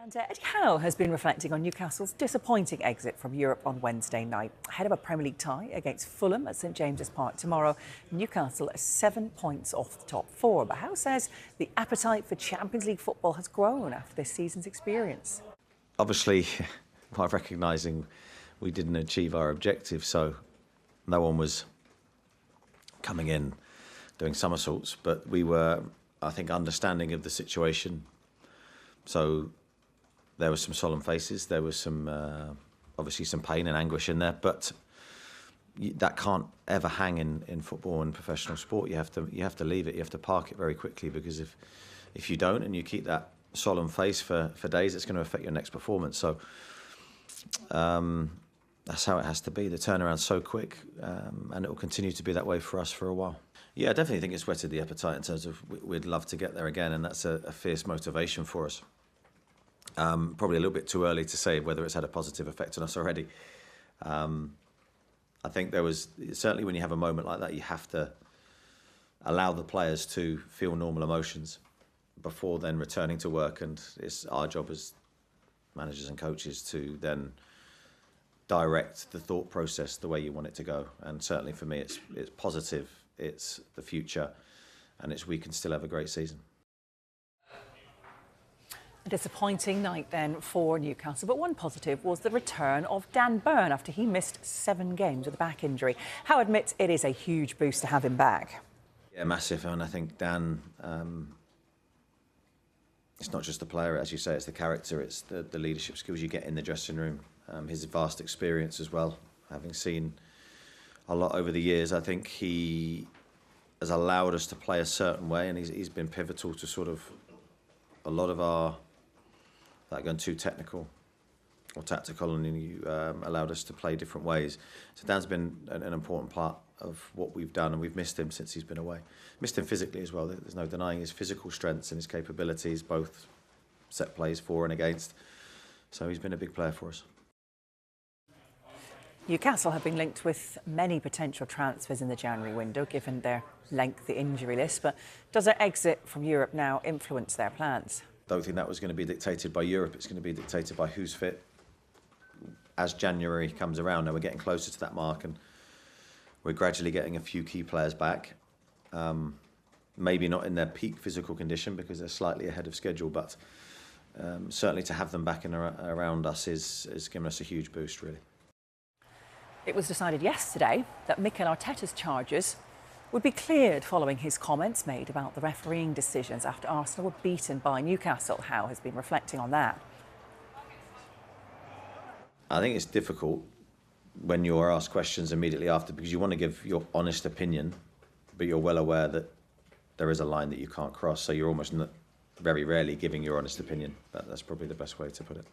And Eddie Howe has been reflecting on Newcastle's disappointing exit from Europe on Wednesday night. Ahead of a Premier League tie against Fulham at St James's Park tomorrow, Newcastle are 7 points off the top four. But Howe says the appetite for Champions League football has grown after this season's experience. Obviously, by recognising we didn't achieve our objective, so no one was coming in doing somersaults, but we were, I think, understanding of the situation. So there were some solemn faces. There was some, obviously, some pain and anguish in there. But that can't ever hang in football and professional sport. You have to leave it. You have to park it very quickly, because if you don't and you keep that solemn face for days, it's going to affect your next performance. So that's how it has to be. The turnaround's so quick, and it will continue to be that way for us for a while. Yeah, I definitely think it's whetted the appetite in terms of we'd love to get there again, and that's a fierce motivation for us. Probably a little bit too early to say whether it's had a positive effect on us already. I think there was, certainly when you have a moment like that, you have to allow the players to feel normal emotions before then returning to work, and it's our job as managers and coaches to then direct the thought process the way you want it to go. And certainly for me, it's positive, it's the future, and it's we can still have a great season. A disappointing night then for Newcastle, but one positive was the return of Dan Burn after he missed 7 games with a back injury. Howe admits it is a huge boost to have him back. Yeah, massive, and I think Dan, it's not just the player, as you say, it's the character, it's the leadership skills you get in the dressing room, his vast experience as well. Having seen a lot over the years, I think he has allowed us to play a certain way, and he's been pivotal to sort of a lot of our, without going too technical or tactical, and you allowed us to play different ways. So Dan's been an important part of what we've done, and we've missed him since he's been away. Missed him physically as well. There's no denying his physical strengths and his capabilities, both set plays for and against. So he's been a big player for us. Newcastle have been linked with many potential transfers in the January window, given their lengthy injury list. But does their exit from Europe now influence their plans? I don't think that was going to be dictated by Europe. It's going to be dictated by who's fit as January comes around. Now we're getting closer to that mark, and we're gradually getting a few key players back. Maybe not in their peak physical condition because they're slightly ahead of schedule, but certainly to have them back in around us is giving us a huge boost, really. It was decided yesterday that Mikel Arteta's charges would be cleared following his comments made about the refereeing decisions after Arsenal were beaten by Newcastle. Howe has been reflecting on that. I think it's difficult when you're asked questions immediately after, because you want to give your honest opinion, but you're well aware that there is a line that you can't cross, so you're almost not, very rarely giving your honest opinion. That's probably the best way to put it.